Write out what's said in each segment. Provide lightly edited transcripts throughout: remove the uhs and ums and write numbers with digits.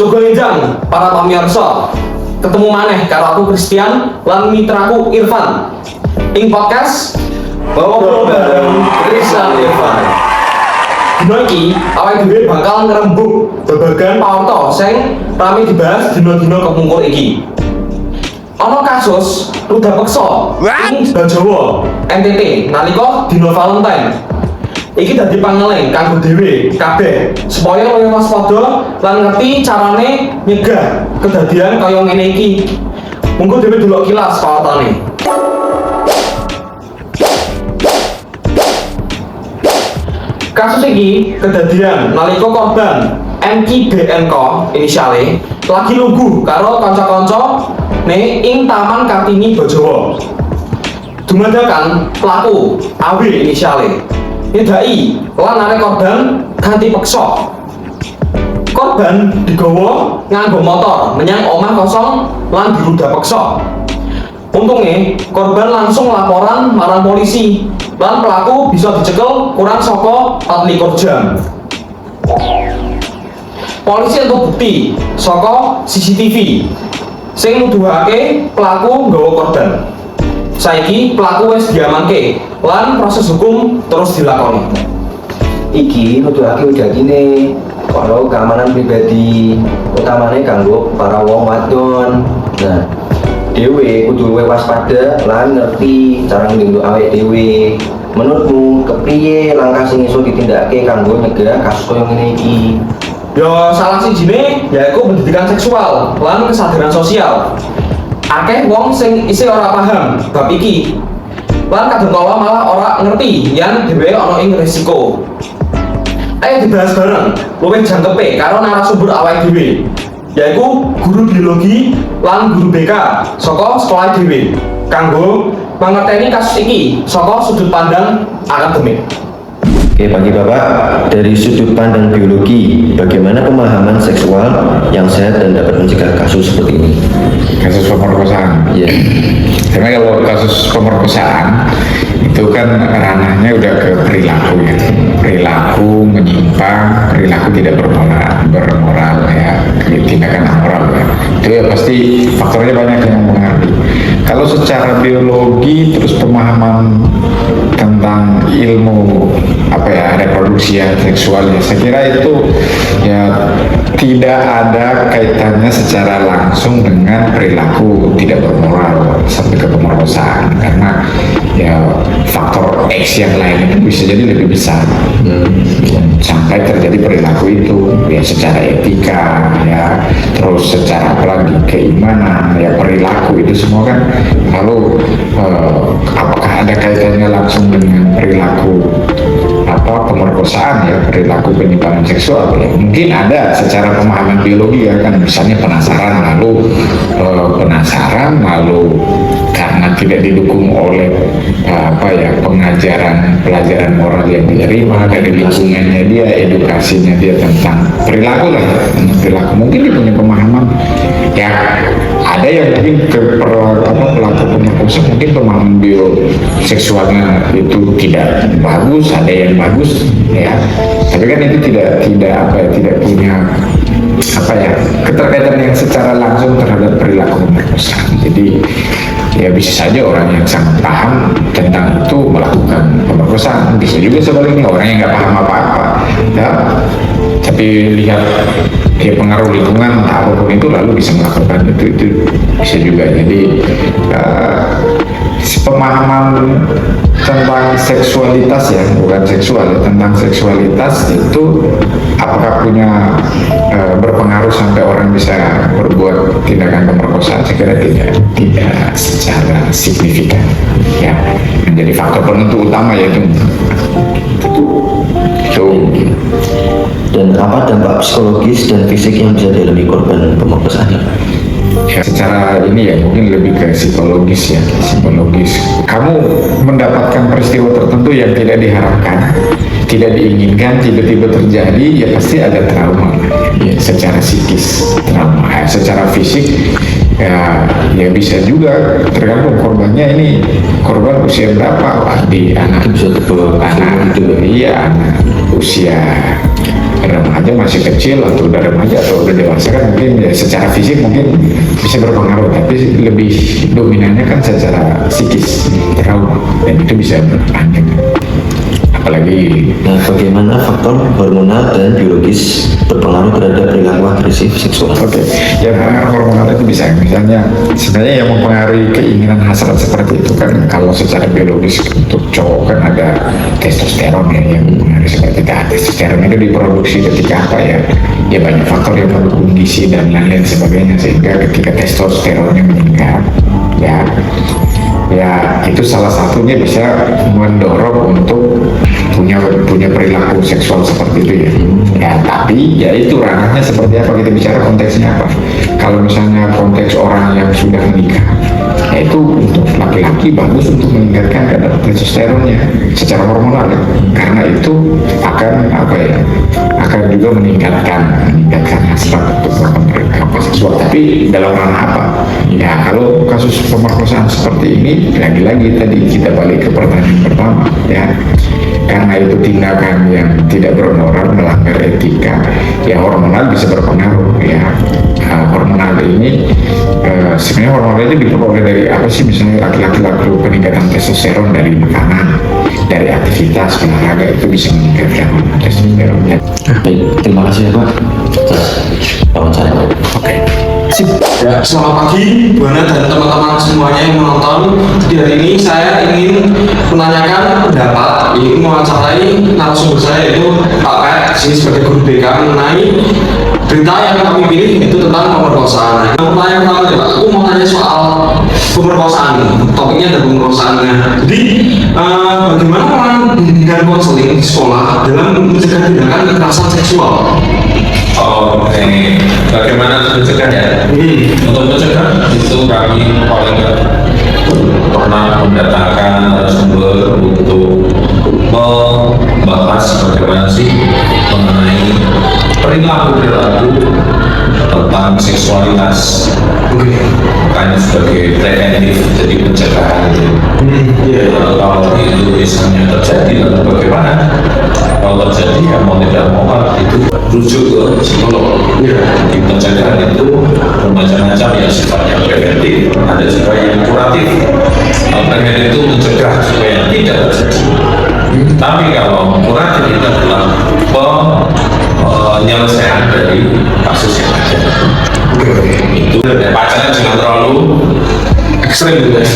Sogo enjang para pamirsa, ketemu maneh karo aku Christian lan mitraku Irfan ing podcast Ngobrol bareng Christian Irfan. Dino iki awake dhewe bakal ngrembug babagan pawarta sing rame dibahas dina-dina kepungkur iki. Ana kasus ruda peksa ing Jawa NTT nalika dina Valentine. Iki dadi pangeleng kanggo dhewe kabeh supaya luwih waspada lan ngerti carane nyegah kedadian kaya ngene iki. Monggo dhewe delok kilas pawartane. Kasus iki kedadian nalika korban MKBNK inisiale lagi lungguh karo kanca-kanca ing Taman Kartini Bajawa. Dumadakan pelaku AW inisiale nyedai lan narik korban ganti peksa. Korban digawa nganggo motor menyang omah kosong lan diruda peksa. Untungnya korban langsung laporan marang polisi lan pelaku bisa dicekel kurang saka 24 jam. Polisi entuk bukti saka CCTV sing nuduhake pelaku nggawa korban. Saiki pelaku wis diamanke lan proses hukum terus dilakoni. Iki nuduhake ujakine karo keamanan pribadi, utamane kanggo para wong wadon. Nah, dhewe kudu luwih waspada lan ngerti cara nglindungi awake dhewe. Menurutmu kepriye langkah sing iso ditindakake kanggo nyegah kasus koyo ngene iki? Ya salah sijine yaiku pendidikan seksual lan kesadaran sosial. Akeh wong sing isih ora paham bab iki lan kadang kala malah ora ngerti yen dheweke ana ing resiko. Ayo dibahas bareng luwih jangkepe karo narasumber awake dhewe yaiku guru biologi lan guru BK saka sekolah dhewe kanggo mangerteni kasus iki saka sudut pandang akademik. Oke, bagi Bapak, dari sudut pandang biologi, bagaimana pemahaman seksual yang sehat dan dapat mencegah kasus seperti ini? Kasus pemerkosaan. Ya. Karena kalau kasus pemerkosaan itu kan ranahnya udah ke perilaku ya, perilaku menyimpang, perilaku tidak bermoral ya, tindakan amoral ya. Itu ya pasti faktornya banyak yang mengaruhi. Kalau secara biologi terus pemahaman tentang ilmu reproduksi ya, seksual ya, saya kira itu ya tidak ada kaitannya secara langsung dengan perilaku tidak bermoral sampai ke pemerkosaan, karena ya faktor X yang lain itu bisa jadi lebih besar sampai terjadi perilaku itu ya, secara etika ya, terus secara apalagi keimanan ya, perilaku itu semua kan. Lalu apakah ada kaitannya langsung dengan perilaku pemerkosaan ya, perilaku penyimpangan seksual ya? Mungkin ada secara pemahaman biologi ya kan, misalnya penasaran lalu karena tidak didukung oleh pelajaran moral yang diterima dari lingkungannya dia, edukasinya dia tentang perilaku lah ya, tentang perilaku, mungkin dia punya pemahaman ya. Ada yang mungkin pelaku pemerkosa mungkin pemahaman bioseksualnya itu tidak bagus, ada yang bagus ya, tapi kan itu tidak punya keterkaitan yang secara langsung terhadap perilaku pemerkosaan. Jadi ya bisa saja orang yang sangat paham tentang itu melakukan pemerkosaan, bisa juga sebaliknya orang yang nggak paham apa-apa ya, tapi lihat ya pengaruh lingkungan apapun itu lalu bisa melakukan itu bisa juga. Jadi pemahaman tentang seksualitas ya, bukan seksual ya, tentang seksualitas itu apakah punya berpengaruh sampai orang bisa berbuat tindakan pemerkosaan? Saya kira tidak secara signifikan ya, menjadi faktor penentu utama yaitu Dan apa dampak psikologis dan fisik yang bisa dialami korban pemerkosaan? Ya, secara ini ya mungkin lebih ke psikologis ya, psikologis. Kamu mendapatkan peristiwa tertentu yang tidak diharapkan, tidak diinginkan, tiba-tiba terjadi, ya pasti ada trauma ya, secara psikis trauma. Secara fisik ya bisa juga tergantung korbannya, ini korban usia berapa, di anak bisa anak itu iya, anak usia remaja masih kecil atau udah remaja atau udah dewasa kan mungkin ya secara fisik mungkin bisa berpengaruh, tapi lebih dominannya kan secara psikis, trauma, dan itu bisa berpanjang. Apalagi Nah, bagaimana faktor hormonal dan biologis berpengaruh terhadap perilaku agresif seksual? oke, ya hormonal itu bisa misalnya sebenarnya yang mempengaruhi keinginan hasrat seperti itu kan kalau secara biologis untuk cowok kan ada testosteron ya yang mempengaruhi seperti itu. Testosteron itu diproduksi ketika apa ya? Ya banyak faktor yang mendukung gizi dan lain-lain sebagainya sehingga ketika testosteronnya meningkat ya itu salah satunya bisa mendorong untuk punya perilaku seksual seperti itu ya. Ya tapi ya itu ranahnya seperti apa, kita bicara konteksnya apa. Kalau misalnya konteks orang yang sudah menikah, ya itu untuk laki-laki bagus untuk meningkatkan kadar testosteronnya secara hormonal ya. Karena itu akan akan juga meningkatkan hasrat untuk melakukan perilaku seksual. Tapi dalam ranah apa? Ya kalau kasus pemerkosaan seperti ini lagi-lagi tadi kita balik ke pertanyaan pertama ya, karena itu tindakan yang tidak bermoral, melanggar etika, ya hormonal bisa berpengaruh ya. Hormonal ini sebenarnya hormonal itu diperoleh dari apa sih? Misalnya laki-laki peningkatan testosteron dari makanan, dari aktivitas olahraga itu bisa meningkatkan testosteron. Baik, terima kasih ya Pak atas wawancara. Oke. Sip. Ya, selamat pagi Buana dan teman-teman semuanya yang menonton. Jadi hari ini saya ingin menanyakan pendapat, ingin mewawancarai narasumber saya yaitu Pak Pet di sini sebagai guru BK mengenai berita yang kami pilih itu tentang pemerkosaan. Nah, pertanyaan pertama nih Pak, aku mau tanya soal pemerkosaan nih. Topiknya ada pemerkosaannya. Jadi bagaimana orang pendidikan konseling di sekolah dalam mencegah tindakan kekerasan seksual? Oke, bagaimana mencegah ya? Untuk mencegah itu kami paling pernah mendatangkan narasumber untuk membahas bagaimana sih mengenai perilaku tentang seksualitas. Makanya sebagai preventif, jadi pencegahan itu. Kalau itu misalnya terjadi lalu bagaimana? Kalau terjadi ya mau tidak mau itu rujuk ke psikolog. Di pencegahan itu bermacam-macam ya, sifatnya preventif, ada juga yang kuratif. Preventif itu mencegah supaya tidak terjadi. Tapi kalau kuratif itu adalah penyelesaian dari kasus yang ada. Itu pacarnya jangan terlalu Ekstrim gitu ya.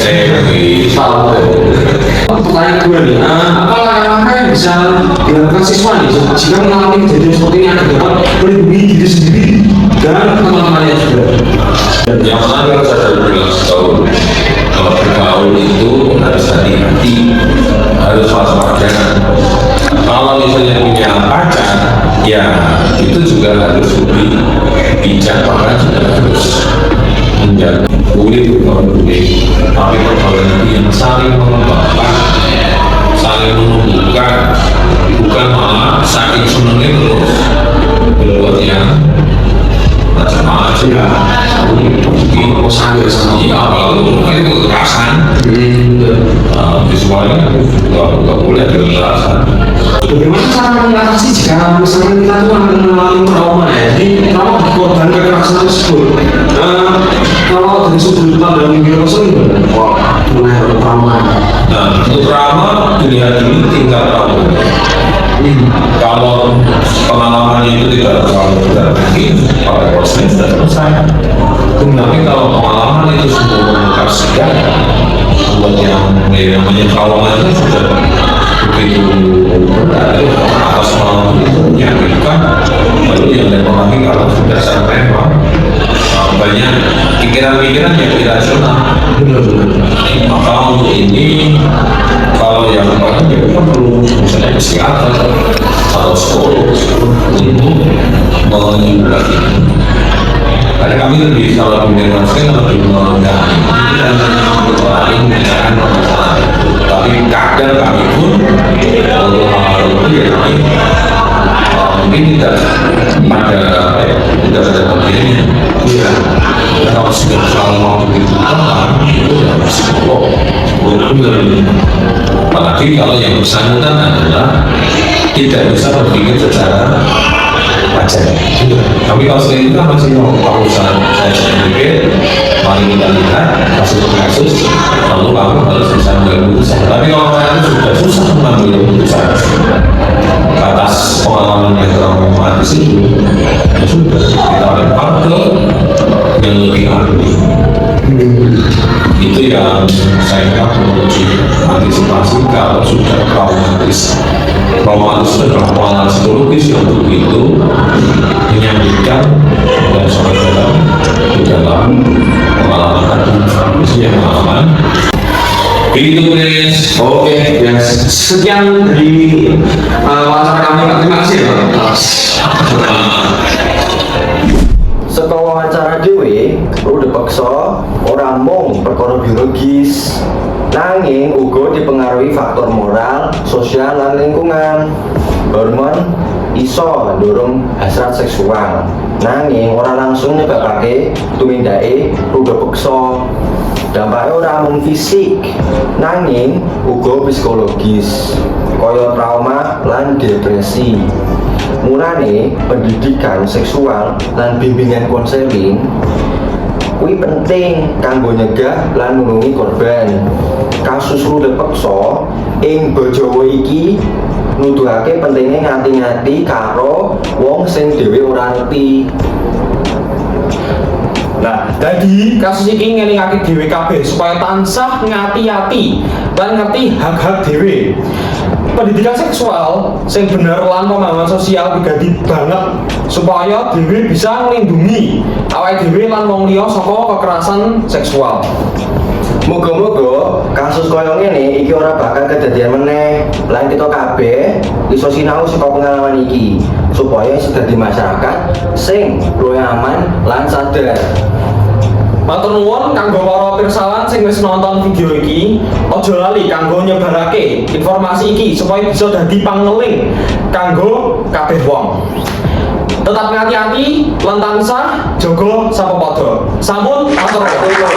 Pertanyaan gue nih, apa langkah-langkah yang bisa dilakukan siswa nih jika mengalami kejadian seperti ini agar dapat melindungi diri sendiri dan teman-temannya juga? Yang pertama saya bilang setahun, kalau bergaul itu harus hati-hati, harus waspada. Kalau misalnya punya pacar, ya itu juga harus lebih bijak, bahkan juga harus menjaga. Boleh bergaul, tapi pergaulan yang saling mengembangkan, saling menumbuhkan, bukan malah saking senengnya terus berbuat yang macam-macam ya. Mungkin kosan ya sama apalagi mungkin itu kekerasan. Visualnya nggak boleh ada kekerasan. Bagaimana cara mengatasi jika misalnya kita tuh mengalami trauma ya, jadi trauma korban kekerasan tersebut? Kalau dari sudut pandang konseling gimana? Wah, mulai trauma. Nah, untuk trauma dilihat dulu tingkat trauma. Kalau pengalamannya itu tidak terlalu berarti pada konseling sudah selesai. Tapi kalau pengalaman itu sudah mengkasihkan, buat yang namanya trauma itu sudah begitu berat atas malam itu menyakitkan, lalu yang lain lagi kalau sudah sampai banyak pikiran-pikiran yang irasional. Maka untuk ini kalau yang lain ya kita perlu misalnya psikiater atau psikolog untuk menyembuhkan ini. Karena kami lebih kalau punya konseling lebih mengenai dan lain mengenai permasalahan. Tapi kadang kami pun untuk hal-hal itu ya kami mungkin tidak ada apa ya, tidak ada bagiannya. Iya. Dan kalau sudah selalu mau begitu itu ya psikolog. Benar. Apalagi kalau yang bersangkutan adalah tidak bisa berpikir secara wajar. Tapi kalau seperti itu kan masih mau usaha saya berpikir, mari kita lihat kasus per kasus, lalu kamu harus bisa mengambil keputusan. Tapi kalau orang itu sudah susah mengambil keputusan atas pengalaman yang traumatis itu, ya sudah kita lempar ke yang lebih ahli. Itu yang saya kira menguji antisipasi kalau sudah traumatis. Traumatis itu adalah pengalaman psikologis yang begitu menyakitkan dan sangat dalam di dalam pengalaman tadi. Itu yang pengalaman. Begitu guys. Oke, yes. Sekian dari wawancara kami, Pak. Terima kasih, Pak. Saka wawancara dhewe, udah paksa ora mung perkara biologis, nanging uga dipengaruhi faktor moral, sosial lan lingkungan. Hormon iso ndorong hasrat seksual, nanging ora langsung nyebabake tumindake udah paksa. Dampaknya ora mung fisik, nanging uga psikologis, kaya trauma lan depresi. Mulane pendidikan seksual lan bimbingan konseling kuwi penting kanggo nyegah lan nulungi korban. Kasus rude peksa ing Bojowo iki nuduhake pentingnya ngati-ngati karo wong sing dhewe ora ngerti. Nah, jadi kasus ini ngelingake dhewe kabeh supaya tansah ngati-ati lan ngerti hak-hak dhewe. Pendidikan seksual sing bener lan pemahaman sosial digadi banget supaya dhewe bisa nglindungi awake dhewe lan wong liya saka kekerasan seksual. Moga-moga kasus koyo ngene iki ora bakal kedadian meneh. Lan kita kabeh iso sinau saka pengalaman iki supaya iso dadi masyarakat sing luwih aman lan sadar. Matur nuwun kanggo para pirsawan sing wis nonton video iki, aja lali kanggo nyebarake informasi iki supaya bisa dadi pangeling kanggo kabeh wong. Tetap ngati-hati lan tansah jaga sapa padha. Sampun matur nuwun.